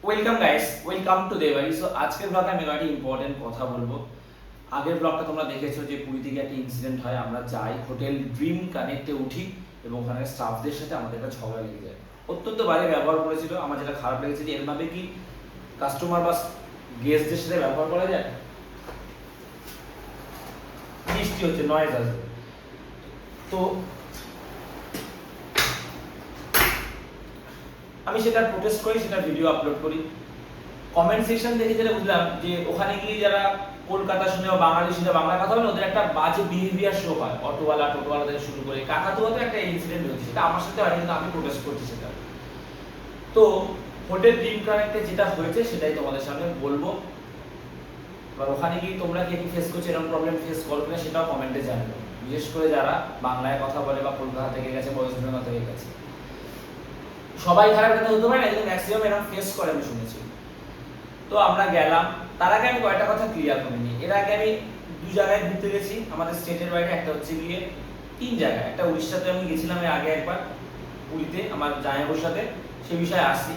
Welcome guys, welcome to Debari. So আজকের ব্লগে আমি একটা ইম্পর্টেন্ট কথা বলবো। আগের ব্লগটা তোমরা দেখেছো যে পুরী থেকে একটা ইনসিডেন্ট হয়, আমরা যাই হোটেল ড্রিম কানেক্টে উঠি এবং ওখানে স্টাফদের সাথে আমাদের একটা ঝগড়া লেগে যায়। অত্যন্ত বাজে ব্যবহার করেছিল, আমার যেটা খারাপ লেগেছে যে এরভাবে কি কাস্টমার বা গেস্টদের সাথে ব্যবহার করা যায়। বৃষ্টি হচ্ছে, নয়েজ আসবে। তো আমি সেটা প্রোটেস্ট করি, সেটা ভিডিও আপলোড করি। কমেন্ট সেকশন দেখে যেটা বুঝলাম যে ওখানে গিয়ে যারা কলকাতা শুনে বা বাঙালি শুনে বাংলা কথা বলে ওদের একটা বাজে বিহেভিয়ার শো হয়। টোটোওয়ালা থেকে শুরু করে কাকাতুয়াতে একটা ইনসিডেন্ট হয়েছে, সেটা আমার সাথে হয়নি কিন্তু আমি প্রোটেস্ট করছি সেটা। তো হোটেল ড্রিম কানেক্টে যেটা হয়েছে সেটাই তোমাদের সামনে বলবো। এবার ওখানে গিয়ে তোমরা কি ফেস করছো, এরকম প্রবলেম ফেস করো কিনা সেটাও কমেন্টে জানাবে, বিশেষ করে যারা বাংলায় কথা বলে বা কলকাতা থেকে গেছে, ওয়েস্ট বেঙ্গল থেকে গেছে। সবাই খারাপ কথা হতে পারে না, কিন্তু ম্যাক্সিমাম এরকম ফেস করে আমি শুনেছি। তো আমরা গেলাম, তার আগে আমি কয়েকটা কথা ক্লিয়ার করে নিই। এর আগে আমি দু জায়গায় ঘুরতে গেছি আমাদের স্টেটের বাইরে, একটা হচ্ছে গিয়ে 3 জায়গায়। একটা উড়িষ্যাতে আমি গেছিলাম এর আগে একবার, পুরীতে আমার জামাইবাবুর সাথে, সে বিষয়ে আসছি।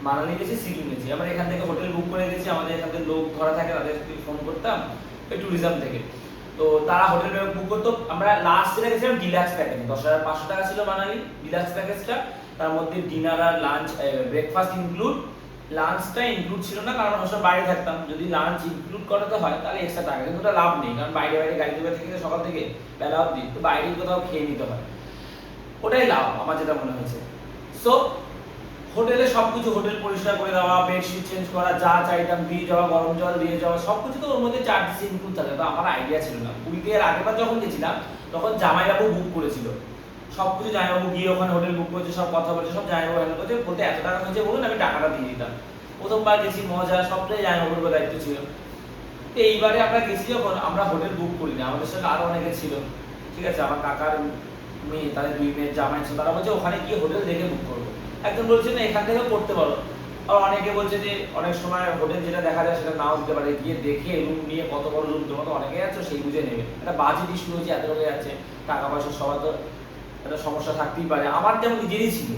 মানালি গেছি, সিকিম গেছি। আমরা এখান থেকে হোটেল বুক করে গেছি, আমাদের এখান থেকে লোক ধরা থাকে, তাদেরকে ফোন করতাম ওই ট্যুরিজম থেকে। তো তারা হোটেল বুক করতো। আমরা লাস্ট যেটা গেছিলাম ডিলাক্স প্যাকেজ, 10,500 টাকা ছিল মানালি ডিলাক্স প্যাকেজটা। তার মধ্যে ডিনার আর লাঞ্চ, ব্রেকফাস্ট ইনক্লুড, লাঞ্চটা ইনক্লুড ছিল না কারণ আমরা সব বাইরে থাকতাম। যদি লাঞ্চ ইনক্লুড করাতে হয় তাহলে এক্সট্রা টাকা, কিন্তু ওটা লাভ নেই কারণ বাইরে বাইরে গাড়ি ধরে থেকে সকাল থেকে বেলা অবধি, তো বাইরে কোথাও খেয়ে নিতে হয়, ওটাই লাভ আমার যেটা মনে হয়েছে। সো হোটেলে সবকিছু, হোটেল পরিষ্কার করে দেওয়া, বেডশিট চেঞ্জ করা, যা চাইতাম দিয়ে যাওয়া, গরম জল দিয়ে যাওয়া, সবকিছু তো ওর মধ্যে চার্জেস ইনক্লুড থাকে। তো আমার আইডিয়া ছিল না। পুরীতে এর আগেরবার যখন গেছিলাম তখন জামাইবাবু বুক করেছিল সবকিছু, জামাইবাবু গিয়ে ওখানে হোটেল বুক করেছে, সব কথা বলেছে, সব জামাইবাবু হ্যান্ডেল করেছে। বলতে এত টাকা হয়েছে বলুন, আমি টাকাটা দিয়ে দিতাম। প্রথমবার গেছি, মজা, সবটাই জামাইবাবুর দায়িত্ব ছিল। তো এইবারে আমরা গেছি যখন, আমরা হোটেল বুক করিনি, আমাদের সঙ্গে আরো অনেকে ছিল, ঠিক আছে, আমার কাকার মেয়ে, তাদের 2 মেয়ের জামাই ছিল। তারা বলছে ওখানে গিয়ে হোটেল দেখে বুক করবো। একজন বলছে না এখান থেকে করতে পারো, আর অনেকে বলছে যে অনেক সময় হোটেল যেটা দেখা যায় সেটা নাও দিতে পারে, গিয়ে দেখে রুম নিয়ে কত বড় রুম তোমরা তো অনেকেই আছো সেই বুঝে নেবে। একটা বাজেট ইস্যু হয়েছে, এত লোকে যাচ্ছে, টাকা পয়সা সবার তো একটা সমস্যা থাকতেই পারে। আমার যেমন নিজেরই ছিল,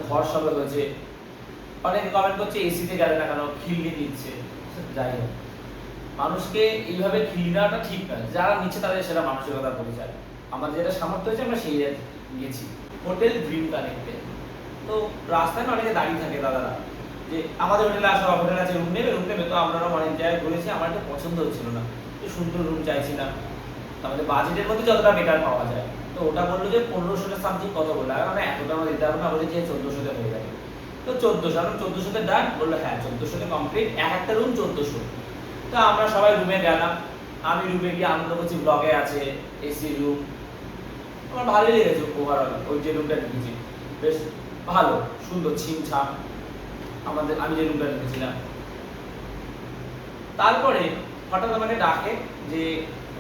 ঘর সবে হয়েছে। অনেকে কমেন্ট করছে এসিতে গেলে না কেন, খিল্লি দিচ্ছে। যাই হোক, মানুষকে এইভাবে খিল্লি নেওয়াটা ঠিক নয়। যারা নিচ্ছে তাদের সেটা মানসিকতার পরিচয়। আমাদের যেটা সামর্থ্য হয়েছে আমরা সেই গেছি হোটেল ড্রিম কানেক্টে। তো রাস্তায় না অনেকে দাঁড়িয়ে থাকে দাদারা, যে আমাদের হোটেলে আসো, হোটেল আছে, রুম নেবে, রুম নেবে। তো আমরা অনেক জায়গায় ঘুরেছি, আমার একটা পছন্দ হচ্ছিল না, সুন্দর রুম চাইছিলাম, আমাদের বাজেটের মধ্যে যতটা বেটার পাওয়া যায়। তো ওটা বললো যে 1500 সামথিং কত বললো, আর মানে এতটা আমরা দিতে পারবো না, বলে যে 1400 হয়ে যাবে। তো 1400, আমরা 1400 ডান বললো, হ্যাঁ 1400 কমপ্লিট, একটা রুম 1400। তো আমরা সবাই রুমে গেলাম। আমি রুমে গিয়ে আনন্দ করছি, ব্লগে আছে এসি রুম, আমার ভালোই লেগেছে ওভারঅল। ওই যে রুমটা ঢুকেছি বেশ ভালো, সুন্দর, ছিমছাম আমি যে রুমটা ঢুকেছিলাম। তারপরে হঠাৎ আমাকে ডাকে যে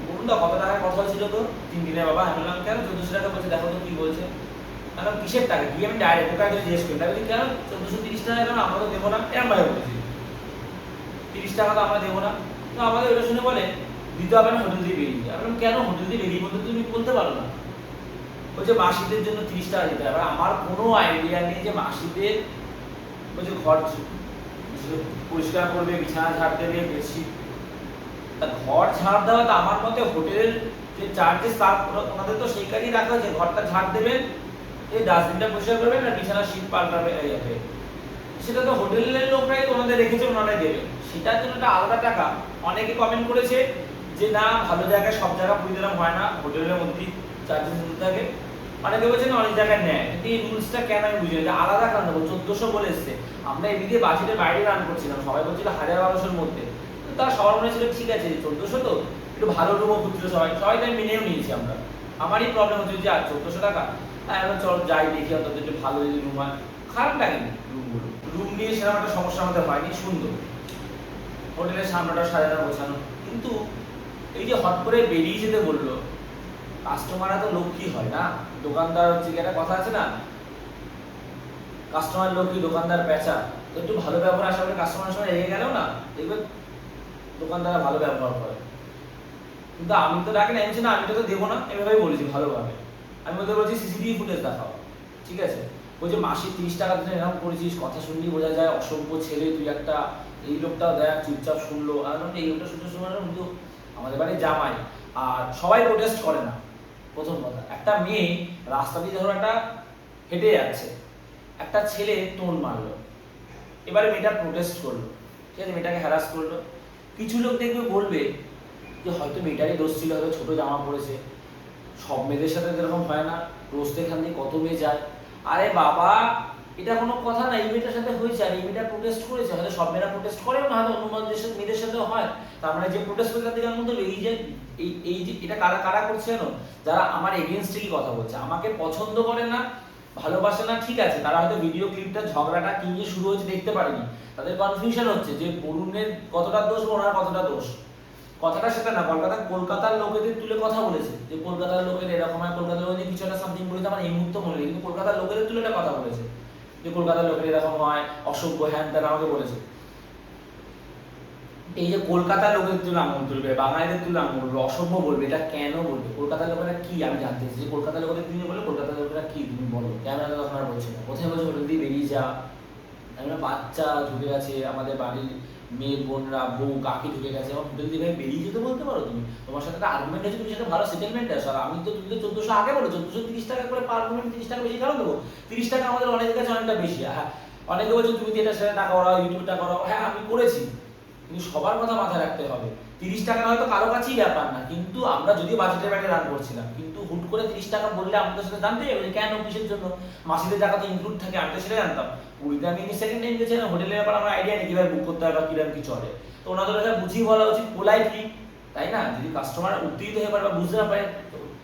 বলুন দা কত টাকার কথা ছিল তো 3 দিনের বাবা। আমি বললাম কেন 1400 টাকা বলছে, দেখো তো কি বলছে। আমি কিসের টাকা, গিয়ে আমি ডাইরেক্ট ওকে আগে জিজ্ঞেস করি, বলছি কেন 1430 টাকা কেন, আমরা তো দেবো না, এরকম ভাবে বলেছি 30 টাকা তো আমরা দেবো না। তো আমাদের ওটা শুনে বলে দিতে হবে না, হোটেল দিয়ে বেরিয়ে যায়। আমি বললাম কেন, হোটেল দিয়ে বেরিয়ে বলতে তুমি বলতে পারো না। বলছে মাসিদের জন্য 30 টাকা দিতে হবে। আমার কোনো আইডিয়া নেই যে মাসিদের, বলছে ঘর পরিষ্কার করবে, বিছানা ঝাড় দেবে, বেডশিট। তা ঘর ঝাড় দেওয়া তো আমার মতে হোটেলের যে চার্জেস, তার ওনাদের তো সেই কাজই রাখা হয়েছে, ঘরটা ঝাড় দেবেন, এই ডাস্টবিনটা পরিষ্কার করবেন, আর বিছানা শীট পাল্টাবে, সেটা তো হোটেলের লোকরাই ওনাদের রেখেছে, ওনারাই দেবে, সেটার জন্য একটা আলাদা টাকা। অনেকে কমেন্ট করেছে যে না ভালো জায়গায় সব জায়গা পরিচালনা হয় না, হোটেলের মধ্যেই চার্জেস নিতে থাকে। অনেকে বলছে না অনেক জায়গায় নেয়, কিন্তু এই রুলসটা কেন আমি বুঝি না, আলাদা কেন দেবো। 1400 বলে এসছে, আমরা এদিকে বাজেটের বাইরে রান করছিলাম, সবাই বলছিল 1000-1200-র মধ্যে। তারা সবার মনে ছিল ঠিক আছে 1400, তো একটু ভালো রুমও খুঁজছিল সবাই, তাই মেনেও নিয়েছি আমরা। আমারই প্রবলেম হচ্ছে যে আর 1400 টাকা, এখন চল যাই দেখি অন্তত একটু ভালো যদি রুম হয়। খারাপ লাগেনি রুমগুলো, রুম নিয়ে সেরকম একটা সমস্যা আমাদের হয়নি, সুন্দর হোটেলের সামনেটা সাজানো গোছানো। কিন্তু এই যে হট করে বেরিয়ে যেতে বললো, কাস্টমাররা তো লক্ষ্মী হয় না, দোকানদার হচ্ছে একটা কথা আছে না, কাস্টমার লক্ষ্মী দোকানদার পেঁচা। তো একটু ভালো ব্যবহার আসলে কাস্টমারের সঙ্গে রেগে গেলেও না দেখবে দোকানদাররা ভালো ব্যবহার করে। কিন্তু আমি তো ডাকি না, আমি তো দেবো না, এভাবেই বলেছি ভালোভাবে। আমি ওদের বলছি সিসিটিভি ফুটেজ দেখাও, ঠিক আছে। ওই যে মাসি 30 টাকা দিলে এরকম করেছিস, কথা শুনলেই বোঝা যায় অসভ্য ছেলে তুই একটা। এই লোকটা দেখ চুপচাপ শুনলো, আর এই লোকটা শুনতে শুনলো কিন্তু আমাদের বাড়ির জামাই। আর সবাই প্রোটেস্ট করে না। প্রথম কথা, একটা মেয়ে রাস্তা দিয়ে ধরো একটা হেঁটে যাচ্ছে, একটা ছেলে টোন মারলো, এবারে মেয়েটা প্রোটেস্ট করলো, ঠিক আছে, মেয়েটাকে হ্যারাস করলো। কিছু লোক দেখবে বলবে যে হয়তো মেয়েটারই দোষ ছিল, হয়তো ছোটো জামা পড়েছে, সব মেয়েদের সাথে এরকম হয় না, রোজ এখান দিয়ে কত মেয়ে যায়। আরে বাবা, এটা কোনো কথা না, এই মেয়েটার সাথে হয়েছে আর এই মেয়েটা প্রোটেস্ট করেছে, হয়তো সব মেয়েরা প্রোটেস্ট করে না, হয়তো অন্য মেয়েদের সাথেও হয়। তার মানে যে প্রোটেস্ট করে তাদের মধ্যে এই যে এই যে এটা কারা কারা করছে জানো? যারা আমার এগেনস্টে কথা বলছে, আমাকে পছন্দ করে না, ভালোবাসে না, ঠিক আছে, তারা হয়তো ভিডিও ক্লিপটা ঝগড়াটা কি নিয়ে শুরু হয়েছে দেখতে পারেনি, তাদের কনফিউশন হচ্ছে যে বরুণের কতটা দোষ ওনার কতটা দোষ। কথাটা সেটা না, কলকাতার লোকেদের তুলে কথা বলেছে যে কলকাতার লোকের এরকম হয়, কলকাতার লোকেদের কিছু একটা সামথিং বলেছে, আমার এই মুহূর্তে মনে নেই, কিন্তু কলকাতার লোকেদের তুলে একটা কথা বলেছে যে কলকাতার লোকের এরকম হয়, অসভ্য হ্যান ত্যান আমাকে বলেছে। এই যে কলকাতার লোকেদের তুলে আঙুল তুলবে, বাঙালিদের তুলে আঙুল তুলবে, অসভ্য বলবে, এটা কেন বলবে? কলকাতার লোকেরা কি আমি জানতে চাইছি, যে কলকাতার লোকেদের তুমি বলে কলকাতার লোকেরা কি তুমি বলো, ক্যামেরা তখন আর বলছে না, কোথায় বলছে হোটেল দিয়ে বেরিয়ে যা, আমরা বাচ্চা ঢুকে গেছে, আমাদের বাড়ির মেয়ে বোনরা বউ কাকি ঢুকে গেছে, আমার হোটেল দিয়ে বেরিয়ে যেতে বলতে পারো তুমি? তোমার সাথে একটা আর্গুমেন্ট আছে, তুমি সেটা ভালো সেটেলমেন্ট আছে। আর আমি তো তুমি তো 1400 আগে বলো, 1430 টাকা করে পার আর্গুমেন্ট, 30 টাকা বেশি কেন দেবো? 30 টাকা আমাদের অনেকের কাছে অনেকটা বেশি। হ্যাঁ, অনেকে বলছে তুমি এটা সেটা টাকা করাও, ইউটিউবটা করাও, হ্যাঁ আমি করেছি, কিন্তু সবার কথা মাথায় রাখতে হবে। 30 টাকা হয়তো কারো কাছেই ব্যাপার না, কিন্তু আমরা যদিও বাজেটের বাইরে রান করছিলাম, কিন্তু হুট করে 30 টাকা বললে আমাদের সাথে জানতে হবে যে কেন, কিসের জন্য। মাসিদের টাকা তো ইনক্লুড থাকে, আমি তো সেটা জানতাম। পুরীতে আমি সেকেন্ড টাইম গেছিলাম, হোটেলের ব্যাপার আমার আইডিয়া নেই কিভাবে বুক করতে হয় বা কিরকম কি চলে। তো ওনাদের কাছে বুঝিয়ে বলা উচিত পোলাইটলি, তাই না? যদি কাস্টমার উত্তেজিত হয়ে পারে বা বুঝতে না পারে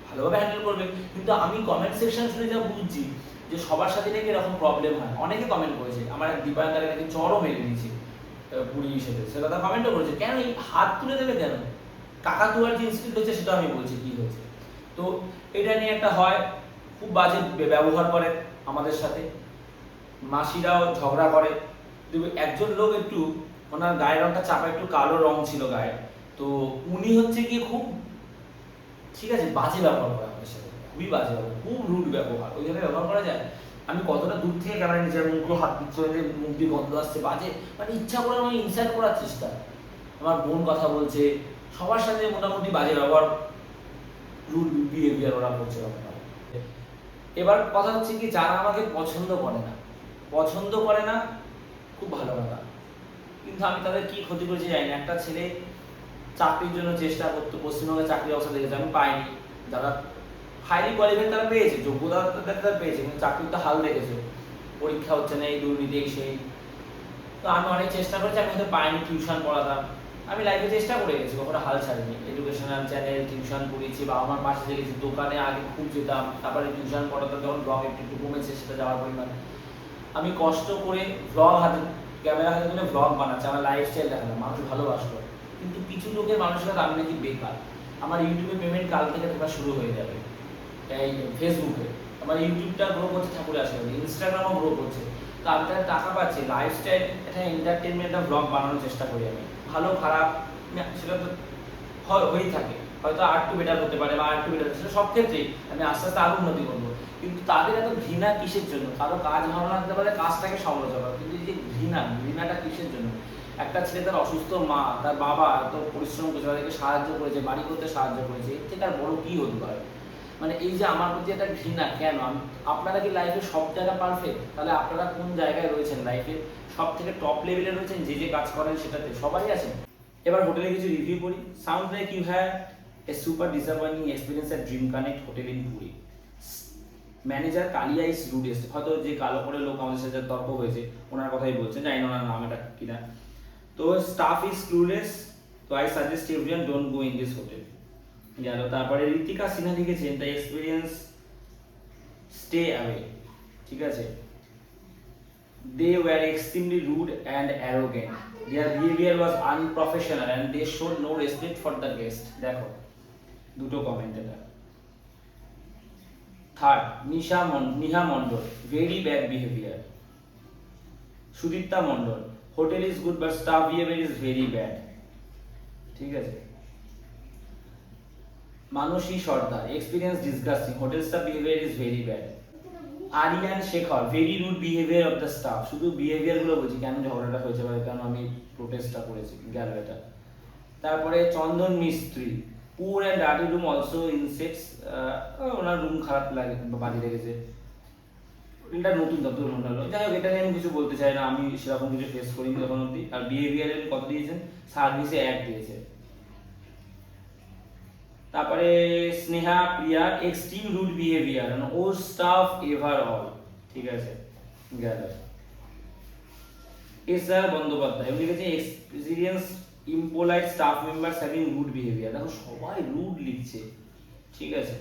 ভালোভাবে হ্যান্ডেল করবে। কিন্তু আমি কমেন্ট সেকশন শুনে যা বুঝছি যে সবার সাথে নাকি এরকম প্রবলেম হয়, অনেকে কমেন্ট করেছে, আমার এক দীপায়নদারে নাকি চরও মেরে দিয়েছে পুরী হিসেবে, সেটা তার কমেন্টও করেছে, কেন এই হাত তুলে দেবে কেন? কাকাতুয়ার যে ইনস্টিটিউট হচ্ছে সেটা আমি বলছি কি হয়েছে। তো এটা নিয়ে একটা হয়, খুব বাজে ব্যবহার করে আমাদের সাথে, মাসিরাও ঝগড়া করে। একজন লোক একটু ওনার গায়ের রংটা চাপা, একটু কালো রং ছিল গায়ে, তো উনি হচ্ছে কি খুব ঠিক আছে বাজে ব্যবহার করে আমাদের সাথে, খুবই বাজে ব্যবহার, খুব রুড ব্যবহার, ওইভাবে ব্যবহার করা যায়? আমি কতটা দূর থেকে ক্যামেরা নিজের মুখগুলো হাত দিচ্ছে, মুখ দিয়ে গন্ধ আসছে বাজে, মানে ইচ্ছা করে আমাকে ইনসাল্ট করার চেষ্টা। আমার বোন কথা বলছে, সবার সাথে মোটামুটি বাজে ব্যবহার, রুড বিহেভিয়ার ওরা করছে। এবার কথা হচ্ছে কি, যারা আমাকে পছন্দ করে না, খুব ভালো কথা, কিন্তু আমি তাদের কি ক্ষতি করেছি জানি না। একটা ছেলে চাকরির জন্য চেষ্টা করতো, পশ্চিমবঙ্গে চাকরির অবস্থা দেখেছে, আমি পাইনি। যারা হাইলি কোয়ালিফাইড তারা পেয়েছে, যোগ্যতা তারা পেয়েছে, কিন্তু চাকরির তো হাল দেখেছে, পরীক্ষা হচ্ছে না, এই দুর্নীতি সেই। তো আমি অনেক চেষ্টা করেছি, আমি হয়তো পাইনি, টিউশন পড়াতাম, আমি লাইফে চেষ্টা করে গেছি, কখনো হাল ছাড়িনি, এডুকেশনাল চ্যানেল টিউশন পড়িয়েছি, বা আমার পাশে গেছি, দোকানে আগে খুব যেতাম, তারপরে টিউশন পড়াতাম, যখন ব্লগ একটু একটু কমেছে সেটা যাওয়ার পরিমাণ। আমি কষ্ট করে ব্লগ হাতে, ক্যামেরা হাতে তুলে ব্লগ বানাচ্ছি, আমার লাইফস্টাইল দেখালাম, মানুষ ভালোবাসলো। কিন্তু কিছু লোকের মানসিকতা আমি নাকি বেকার, আমার ইউটিউবে পেমেন্ট কাল থেকে ঢোকা শুরু হয়ে যাবে, এই ফেসবুকে আমার ইউটিউবটা গ্রো করছে ঠাকুরের আশীর্বাদে, ইনস্টাগ্রামও গ্রো করছে, তো আমি তাদের টাকা পাচ্ছি, লাইফস্টাইল একটা এন্টারটেনমেন্ট একটা ব্লগ বানানোর চেষ্টা করি আমি, ভালো খারাপ সেটা তো হয়েই থাকে, হয়তো আর একটু বেটার হতে পারে বা আর একটু বেটার, সেটা সব ক্ষেত্রেই আমি আস্তে আস্তে আরো উন্নতি করবো। কিন্তু তাদের এত ঘৃণা কিসের জন্য? কারো কাজ ভালো লাগতে পারে, কাজটাকে সমালোচনা, কিন্তু এই যে ঘৃণাটা কিসের জন্য? একটা ছেলে তার অসুস্থ মা, তার বাবা এত পরিশ্রম করেছে, তাদেরকে সাহায্য করেছে, বাড়ি করতে সাহায্য করেছে, এর থেকে আর বড় কি হতে পারে? মানে এই যে আমার প্রতি একটা ঘৃণা কেন? আপনারা কি লাইফে সব জায়গা পারফেক্ট? তাহলে আপনারা কোন জায়গায় রয়েছেন লাইফে? সব থেকে টপ লেভেলে রয়েছেন, যে যে কাজ করেন সেটাতে সবাই আছেন। এবার হোটেলে কিছু রিভিউ করি। Sound like you have a super disappointing experience at dream connect hotel in Puri. Manager Kaliya is rudest, হয়তো যে কালো করে লোক আমাদের সাথে তর্ক হয়েছে ওনার কথাই বলছেন, জানি না ওনার নাম এটা কিনা। তো স্টাফ ইজ ক্লুলেস, তো I suggest everyone don't go in this hotel. গেল। তারপরে ঋতিকা সিনহা লিখেছেন দ্য এক্সপিরিয়েন্স স্টে অ্যাওয়ে, ঠিক আছে। They were extremely rude and arrogant, their behaviour was unprofessional and they showed no respect for the guest. দেখো দুটো comment এটা। Third, Niha Mondal, very bad behaviour. Sudipta Mondal, hotel is good but staff behaviour is very bad, ঠিক আছে। Manasi Sardar, experience disgusting, hotel staff behaviour is very bad. Aryan Shekhar, very rude behaviour of the staff. শুধু behaviour গুলো বলছি, কেন ঝগড়াটা হয়েছে বা কেন আমি প্রোটেস্টটা করেছি, গেল এটা। তারপরে চন্দন মিস্ত্রি, পুর and dirty room also insects, owner room খারাপ লাগে বা বাজে লেগেছে, এটা নতুন দপ্তর মনে হলো। যাই হোক, এটা নিয়ে আমি কিছু বলতে চাই না, আমি সেরকম কিছু ফেস করিনি তখন অব্দি। আর বিহেভিয়ারের কত দিয়েছেন, সার্ভিসে 1 দিয়েছে। তারপরে Sneha Priya, extreme rude behaviour ও স্টাফ এভার অল, ঠিক আছে গেল। এস আর বন্দ্যোপাধ্যায় উনি লিখেছে experience impolite staff members having rude behaviour. দেখো সবাই রুড লিখছে, ঠিক আছে।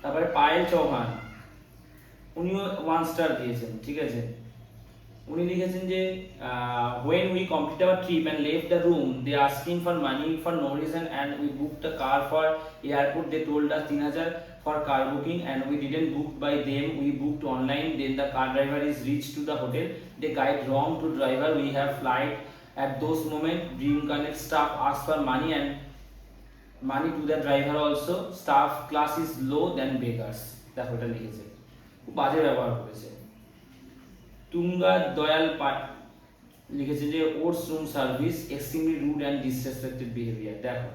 তারপরে পায়েল চৌহান, উনিও 1 স্টার দিয়েছেন, ঠিক আছে। উনি লিখেছেন যে when we completed our trip and left the room they asking for money for no reason and we booked a car for airport, they told us 3000 for car booking and we didn't book by them, we booked online, then the car driver is reached to the hotel, they guide wrong to driver, we have flight at those moment, Dream Connect staff ask for money and money to the driver also, staff class is low than beggars। দেখো এটা লিখেছে, খুব বাজে ব্যবহার করেছে। তুঙ্গা দয়াল পাট লিখেছে যে ওটস room service extremely rude and disrespected behaviour. দেখো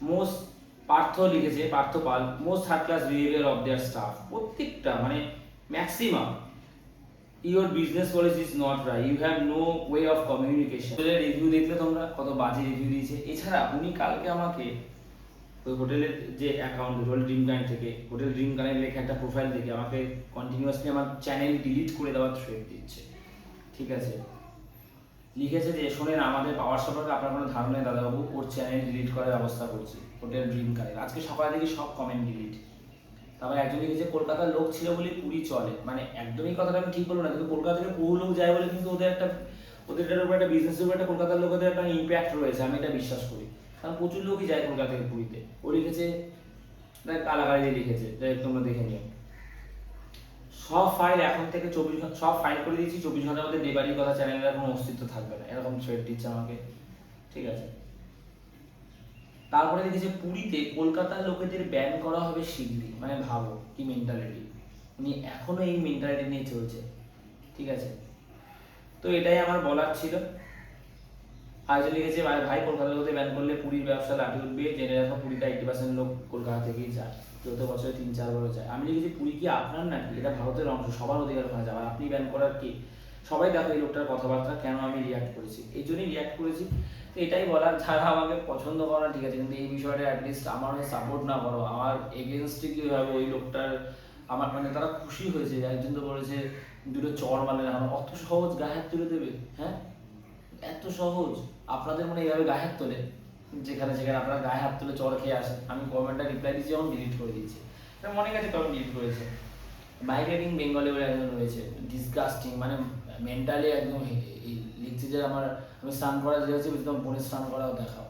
মোস্ট পার্থ লিখেছে, Partha Pal, most third class behaviour of their staff. প্রত্যেকটা মানে maximum, your business policy is not right, you have no way of communication. Review দেখলে তোমরা কত বাজে রিভিউ দিয়েছে। এছাড়া উনি কালকে আমাকে ওই হোটেলের যে অ্যাকাউন্ট, হোটেল ড্রিম কানেক্ট থেকে, হোটেল ড্রিম কানেক্ট লেখা একটা প্রোফাইল থেকে আমাকে কন্টিনিউয়াসলি আমার চ্যানেল ডিলিট করে দেওয়ার থ্রেট দিচ্ছে, ঠিক আছে। লিখেছে যে শোনেন, আমাদের পাওয়ার সম্পর্কে আপনার কোনো ধারণা নেই দাদাবাবু, ওর চ্যানেল ডিলিট করার ব্যবস্থা করছি, হোটেল ড্রিম কানেক্ট। আজকে সকালে দেখি সব কমেন্ট ডিলিট। তারপরে একজন লিখেছে কলকাতার লোক ছিল বলে পুরী চলে, মানে একদমই কথাটা আমি ঠিক বলবো না, কিন্তু কলকাতা থেকে বহু লোক যায় বলে কিন্তু ওদের উপর একটা বিজনেসের উপর একটা কলকাতার লোকেদের একটা ইম্প্যাক্ট রয়েছে, আমি এটা বিশ্বাস করি। কারণ প্রচুর লোকই যায় কলকাতা থেকে পুরীতে। ও লিখেছে কালাগাড়ি লিখেছে, যাই তোমরা দেখে নিও। সব ফাইল এখন থেকে 24 ঘন্টা সব ফাইল করে দিয়েছি, 24 ঘন্টার মধ্যে দেবাড়ির কথা চ্যানেলের কোনো অস্তিত্ব থাকবে না, এরকম থ্রেট দিচ্ছে আমাকে, ঠিক আছে। তারপরে লিখেছে পুরীতে কলকাতার লোকেদের ব্যান করা হবে শীঘ্রই, মানে ভাবো কি মেন্টালিটি, উনি এখনো এই মেন্টালিটি নিয়ে চলছে, ঠিক আছে। তো এটাই আমার বলার ছিল। আজ লিখেছে ভাই কলকাতার লোকেদের ব্যান করলে পুরীর ব্যবসা লাঠি উঠবে, জেনে রাখো পুরীতে 80% লোক কলকাতা থেকেই যায়, যত বছরে 3-4 বার যায়। আমি লিখেছি পুরী কি আপনার নাকি, এটা ভারতের অংশ, সবার অধিকার ওখানে যাওয়ার, আপনি ব্যান করার কি। সবাই দেখো এই লোকটার কথাবার্তা, কেন আমি রিয়াক্ট করেছি, এই জন্যই রিয়াক্ট করেছি। তো এটাই বলার, যারা আমাকে পছন্দ করা ঠিক আছে, কিন্তু এই বিষয়টা অ্যাটলিস্ট আমার হয়ে সাপোর্ট না করো, আমার এগেনস্টে কি হবে ওই লোকটার, আমার মানে তারা খুশি হয়েছে। একজন তো বলেছে দুটো চড় মারলে না, অত সহজ গায়ে হাত তুলে দেবে, হ্যাঁ এত সহজ আপনাদের মনে এইভাবে গায়ে হাত তোলে, যেখানে যেখানে আপনারা গায়ে হাত তুলে চড় খেয়ে আসেন। আমি কমেন্টটা রিপ্লাই দিয়েছি, যখন ডিলিট করে দিয়েছি, মনে গেছে কখন ডিলিট করেছে। মাইগ্রেটিং বেঙ্গলি বলে একজন রয়েছে, ডিসগাস্টিং, মানে মেন্টালি একদম লিখছে যে আমি স্নান করা যাচ্ছি, বুঝলাম বোনে স্নান করাও দেখাও,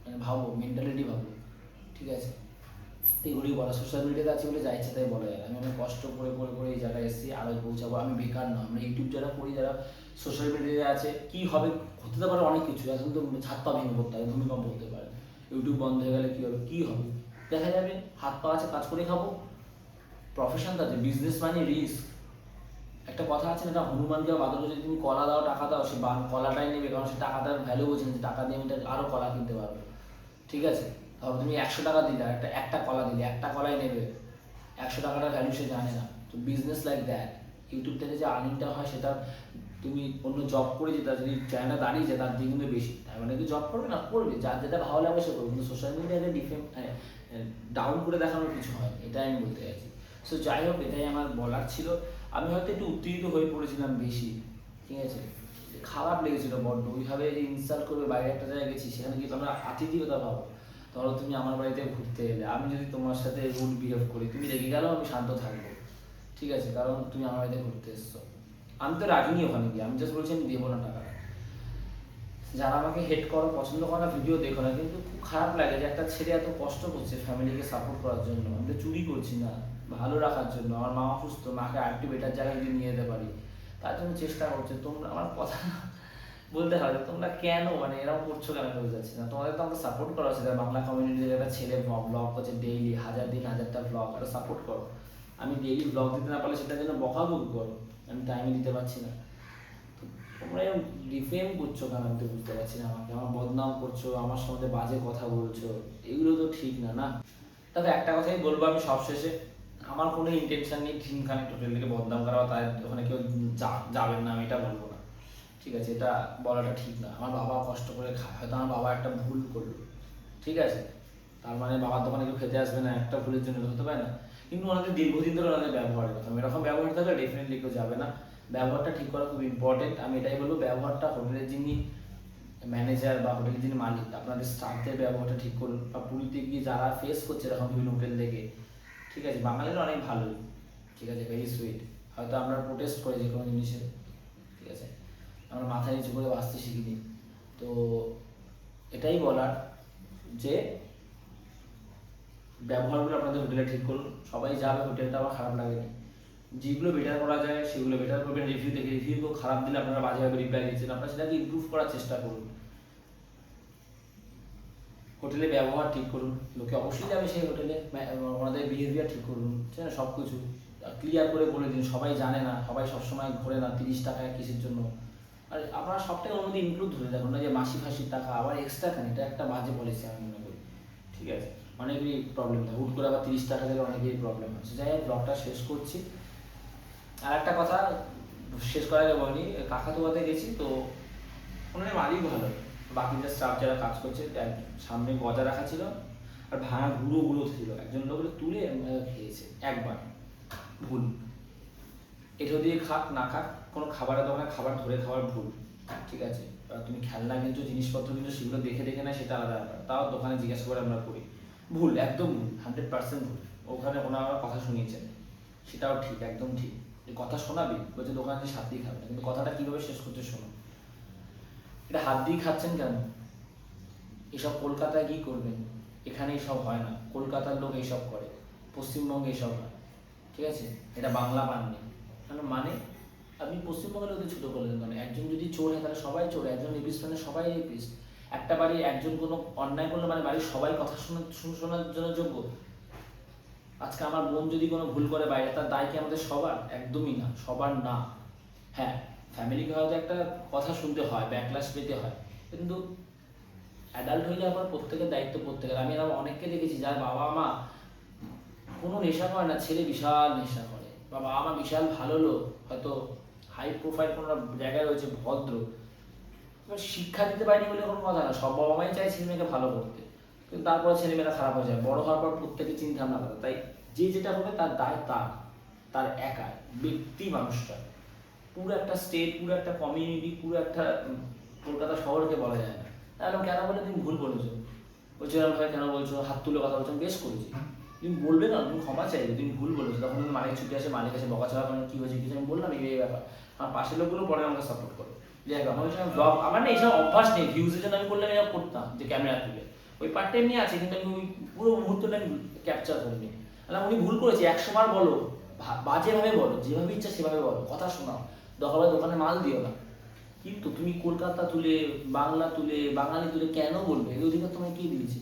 মানে ভাবো মেন্টালিটি ভাবো, ঠিক আছে। এগুলি বলা সোশ্যাল মিডিয়াতে আছে বলে যা ইচ্ছা তাই বলা যায়। আমি অনেক কষ্ট করে করে করে এই জায়গায় এসেছি, আরও পৌঁছাবো। আমি বেকার না, আমরা ইউটিউব যারা করি, যারা সোশ্যাল মিডিয়াতে আছে, কি হবে হতে পারে অনেক কিছু। এখন তো হাত পা ভেঙে পড়তে হবে, ভূমিকম্প হতে পারে, ইউটিউব বন্ধ হয়ে গেলে কী হবে, কী হবে দেখা যাবে। হাত পা আছে, কাজ করে খাবো, প্রফেশন তো আছে, বিজনেস মানে রিস্ক। একটা কথা আছে না, হনুমানকে বাদর যদি তুমি কলা দাও টাকা দাও, সে কলাটাই নেবে, কারণ সে টাকাটার ভ্যালু বোঝে যে টাকা দিয়ে আমি আরও কলা কিনতে পারবো, ঠিক আছে। তারপর তুমি 100 টাকা দিলে, একটা কলা দিলে, একটা কলাই নেবে, 100 টাকাটার ভ্যালু সে জানে না। তো বিজনেস লাইক দ্যাট, ইউটিউব থেকে যে আর্নিংটা হয় সেটা তুমি অন্য জব করে যেটা যদি চ্যানেলটা দাঁড়িয়ে যায় তার দিয়ে কিন্তু বেশি। তার মানে কি জব করবে না, করবে, যার যেটা ভালো লাগবে সে করবে, কিন্তু সোশ্যাল মিডিয়াতে ডাউন করে দেখানোর কিছু হয়, এটাই আমি বলতে চাইছি। সো যাই হোক, এটাই আমার বলার ছিল। আমি হয়তো একটু উত্তেজিত হয়ে পড়েছিলাম বেশি, ঠিক আছে, খারাপ লেগেছিলো বড্ড। ওইভাবে যে ইনসাল্ট করবে, বাইরে একটা জায়গায় গেছি, সেখানে কিন্তু আমরা আতিথেয়তা পাবো। ধরো তুমি আমার বাড়িতে ঘুরতে এলে, আমি যদি তোমার সাথে রুড বিহেভ করি, তুমি রেগে গেলেও আমি শান্ত থাকবো, ঠিক আছে, কারণ তুমি আমার বাড়িতে ঘুরতে এসছো। আমি তো রাগিনি ওখানে গিয়ে, আমি জাস্ট বলছি আমি দেবো না টাকা। যারা আমাকে হেট করো, পছন্দ করো না, ভিডিও দেখো না, কিন্তু খুব খারাপ লাগে যে একটা ছেলে এত কষ্ট করছে ফ্যামিলিকে সাপোর্ট করার জন্য। আমি তো চুরি করছি না, ভালো রাখার জন্য, আমার মা অসুস্থ, মাকে আরেকটু বেটার জায়গায় যদি নিয়ে যেতে পারি তার জন্য চেষ্টা করছে। তোমরা আমার কথা বলতে হবে, তোমরা কেন মানে এরকম করছো কেন বুঝতে পারছি না। তোমাদের তো আমাকে সাপোর্ট করা উচিত, বাংলা কমিউনিটির একটা ছেলে ব্লগ করছে ডেইলি, 1000 দিন 1000টা ব্লগ, একটা সাপোর্ট করো। আমি ডেইলি ব্লগ দিতে না পারলে সেটার জন্য বকাবকি করো, আমি টাইমে দিতে পারছি না। তোমরা এরকম ডিফেম করছো কেন, আমি তো বুঝতে পারছি না। আমাকে আমার বদনাম করছো, আমার সম্বন্ধে বাজে কথা বলছো, এগুলো তো ঠিক না না। তবে একটা কথাই বলবো আমি সবশেষে, আমার কোনো ইন্টেনশন নেই ড্রিম কানেক্ট হোটেলকে বদনাম করা, তাই ওখানে কেউ যাবেন না আমি এটা বলবো না, ঠিক আছে? এটা বলাটা ঠিক না। আমার বাবা কষ্ট করে খায়, হয়তো আমার বাবা একটা ভুল করলো, ঠিক আছে, তার মানে বাবার দোকানে কেউ খেতে আসবে না, একটা ভুলের জন্য হতে পারে না। কিন্তু ওনাদের দীর্ঘদিন ধরে ওনাদের ব্যবহারের কথা, এরকম ব্যবহার থাকলে ডেফিনেটলি কেউ যাবে না। ব্যবহারটা ঠিক করা খুব ইম্পর্টেন্ট। আমি এটাই বলবো, ব্যবহারটা হোটেলের যিনি ম্যানেজার বা হোটেলের যিনি মালিক, আপনাদের স্টাফদের ব্যবহারটা ঠিক করুন। বা পুরীতে গিয়ে যারা ফেস করছে এরকম বিভিন্ন হোটেল থেকে, ঠিক আছে, বাঙালিরা অনেক ভালো, ঠিক আছে, ভেরি সুইট। হয়তো আমরা প্রোটেস্ট করে যে কোনো জিনিসে, ঠিক আছে, আমরা মাথা নিচু করে বাঁচতে শিখিনি। তো এটাই বলার যে ব্যবহারগুলো আপনাদের হোটেলে ঠিক করুন। সবাই যাবে, হোটেলটা আমার খারাপ লাগেনি, যেগুলো বেটার করা যায় সেগুলো বেটার করবেন। রিভিউ দেখে, রিভিউ খারাপ দিলে আপনারা বাজেভাবে রিপ্লাই দিচ্ছেন, আপনারা সেটাকে ইমপ্রুভ করার চেষ্টা করুন। হোটেলে ব্যবহার ঠিক করুন, লোকে অবশ্যই যাবে সেই হোটেলে, ওনাদের বিহেভিয়ার ঠিক করুন, ঠিক আছে, সব কিছু ক্লিয়ার করে বলে দিন। সবাই জানে না, সবাই সবসময় ঘোরে না 30 টাকা কিসের জন্য। আর আপনারা সবটাই ওর মধ্যে ইনক্লুড ধরে দেখুন না যে মাসি ফাঁসির টাকা আবার এক্সট্রা কেন, এটা একটা বাজে পলিসি আমি মনে করি, ঠিক আছে। অনেকেরই প্রবলেম থাকে, হুট করে আবার 30 টাকা থেকে অনেকেরই প্রবলেম হচ্ছে। যাই হোক, ব্লগটা শেষ করছি। আর একটা কথা শেষ করার আগে বলি, কাকাতুয়াতে গেছি তো ওনাদের মালিক ভালো, বাকি যে স্টাফ যারা কাজ করছে, সামনে গজা রাখা ছিল আর ভাঙা গুঁড়ো গুঁড়ো ছিল, একজন লোক তুলে খেয়েছে একবার, ভুল। এটো দিয়ে খাক না খাক, কোনো খাবারের দোকানে খাবার ধরে খাওয়ার ভুল, ঠিক আছে। তুমি খেলনা কিন্তু জিনিসপত্র কিন্তু সেগুলো দেখে দেখে না, সেটা আলাদা ব্যাপার, তাও দোকানে জিজ্ঞাসা করে আমরা করি, ভুল, একদম ভুল, 100% ভুল। ওখানে ওনারা কথা শুনিয়েছেন, সেটাও ঠিক, একদম ঠিক। যে কথা শোনাবি, বলছে দোকানে সাথ দিয়ে খাবে না, কিন্তু কথাটা কীভাবে শেষ করতে শোনো। এটা হাত দিয়ে খাচ্ছেন কেন? এসব কলকাতায় কি করবেন, এখানে এসব হয় না, কলকাতার লোক এইসব করে, পশ্চিমবঙ্গে এসব হয়, ঠিক আছে। এটা বাংলা পাননি মানে আপনি পশ্চিমবঙ্গের লোকদের ছোটো করলেন কেন? একজন যদি চোর হয় তাহলে সবাই চোর, একজন রেপিস্ট মানে সবাই রেপিস্ট। একটা বাড়ির একজন কোনো অন্যায় করলে মানে বাড়ির সবাই কথা শোনার জন্য যোগ্য? আজকে আমার বোন যদি কোনো ভুল করে বাইরে, তার দায় কি আমাদের সবার? একদমই না, সবার না। হ্যাঁ, ফ্যামিলিকে হয়তো একটা কথা শুনতে হয়, ব্যাকলাশ পেতে হয়, কিন্তু অ্যাডাল্ট হয়ে যাওয়ার পর প্রত্যেকের দায়িত্ব প্রত্যেকের। আমি এরকম অনেককে দেখেছি যার বাবা মা কোনো নেশা করে না, ছেলে বিশাল নেশা করে, বা বাবা মা বিশাল ভালো লোক, হয়তো হাই প্রোফাইল কোনো জায়গায় রয়েছে, ভদ্র, শিক্ষা দিতে পারেনি বলে কোনো কথা না। সব বাবা মাই চায় ছেলে মেয়েকে ভালো করতে, কিন্তু তারপরে ছেলেমেয়েরা খারাপ হয়ে যায়। বড় হওয়ার পর প্রত্যেকে চিন্তা ভাবনা করে, তাই যে যেটা হবে তার দায় তার একার ব্যক্তি মানুষটা। পুরো একটা স্টেট, পুরো একটা কমিউনিটি, পুরো একটা কলকাতা শহরকে বলা যায় না। তাহলে কেন বলে তুমি ভুল বলেছো, বলছো এরকম ভাবে কেন বলছো, হাত তুলে কথা বলছো, বেশ করেছি। তুমি বলবে না, তুমি ক্ষমা চাইবে, তুমি ভুল বলেছো, তখন তুমি মালিক ছুটে আসে, মালিক এসে বকাচকা করেন, কী হয়েছে কিছু, আমি বললাম এই ব্যাপার। আমার পাশের লোকগুলো পরে আমাকে সাপোর্ট করে, যে আমার এইসব ব্লগ, আমার না এইসব অভ্যাস নেই, ভিউজের জন্য আমি করলে আমি করতাম যে ক্যামেরা তুলে, ওই পার্ট টাইম নিয়ে আছে, কিন্তু আমি ওই পুরো মুহূর্তটা আমি ক্যাপচার করিনি। তাহলে উনি ভুল করেছে, 100 বার বলো, বাজেভাবে বলো, যেভাবে ইচ্ছা সেভাবে বলো, কথা শোনাও, দোকানে দোকানে মাল দিও না, কিন্তু তুমি কলকাতা তুলে, বাংলা তুলে, বাঙালি তুলে কেন বলবে? এই অধিকার তোমায় কে দিয়েছে?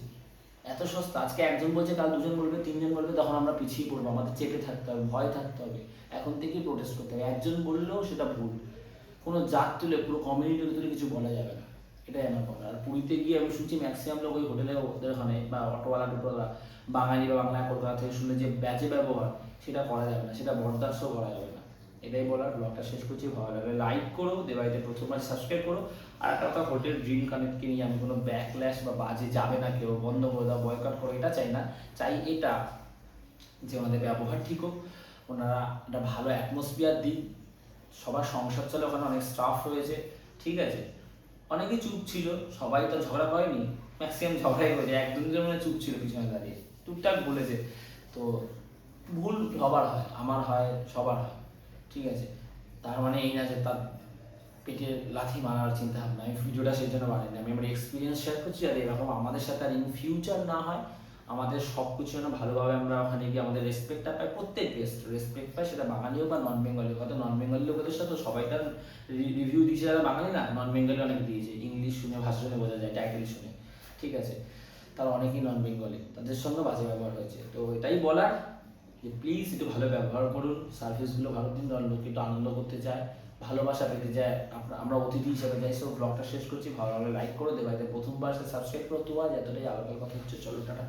এত সস্তা, আজকে একজন বলছে, কাল দুজন বলবে, তিনজন বলবে, তখন আমরা পিছিয়ে পড়বো, আমাদের চেপে থাকতে হবে, ভয় থাকতে হবে, এখন থেকেই প্রোটেস্ট করতে হবে। একজন বললেও সেটা ভুল, কোনো জাত তুলে, পুরো কমিউনিটি তুলে কিছু বলা যাবে না, এটাই আমার কথা। আর পুরীতে গিয়ে আমি শুনছি ম্যাক্সিমাম লোক ওই হোটেলে, ওদের ওখানে বা অটোওয়ালা টোটোওয়ালা বাঙালি বা বাংলা কলকাতা থেকে শুনলে যে ব্যাচে ব্যবহার, সেটা করা যাবে না, সেটা বরদাস্তও করা যাবে না। এটাই বলার, ব্লগটা শেষ করছি। ভালো লাগলে লাইক করো, দেবাইতে প্রথমবার সাবস্ক্রাইব করো। আর একটা কথা, হোটেল ড্রিম কানেক্টকে নিয়ে আমি কোনো ব্যাকল্যাশ বা বাজে যাবে না কেউ, বন্ধ করে দাও, বয়কট করো, এটা চাই না। চাই এটা যে আমাদের ব্যবহার ঠিক হোক, ওনারা একটা ভালো অ্যাটমসফিয়ার দিন, সবার সংসার চলে, ওখানে অনেক স্টাফ রয়েছে, ঠিক আছে। অনেকেই চুপ ছিল, সবাই তো ঝগড়া করেনি, ম্যাক্সিমাম ঝগড়াই করেছে, এক দুজন মানে চুপ ছিল পিছনে দাঁড়িয়ে, টুকটাক বলেছে। তো ভুল সবার হয়, আমার হয়, সবার হয়, ঠিক আছে। তার মানে এই না যে তার পেটে লাথি মারার চিন্তা ভাবনা। আমি ভিডিওটা সেই জন্য বানাইনি, আমি আমার এক্সপিরিয়েন্স শেয়ার করছি, আর এরকম আমাদের সাথে আর ইন ফিউচার না হয়। আমাদের সব কিছু যেন ভালোভাবে আমরা ওখানে গিয়ে আমাদের রেসপেক্টটা পাই, প্রত্যেক রেসপেক্ট পাই, সেটা বাঙালি হোক বা নন বেঙ্গলি হোক। হয়তো নন বেঙ্গলি লোকেদের সাথে সবাইকার রিভিউ দিয়েছে, যারা বাঙালি না, নন বেঙ্গলি অনেক দিয়েছে, ইংলিশ শুনে, ভাষা শুনে বোঝা যায়, টাইটেল শুনে, ঠিক আছে। তারা অনেকেই নন বেঙ্গলি, তাদের সঙ্গে বাজে ব্যবহার হয়েছে। তো এটাই বলার, যে প্লিজ একটু ভালো ব্যবহার করুন, সার্ভিসগুলো ভালো দিন, কারণ লোক একটু আনন্দ করতে চায়, ভালোবাসা পেতে চায়, আমরা অতিথি হিসেবে যাই। সো ব্লগটা শেষ করছি, ভালো লাগলে লাইক করে দেবে, প্রথমবার সাবস্ক্রাইব করো। তো আজ এতটাই, আবার কথা হচ্ছে, চলো টাটা।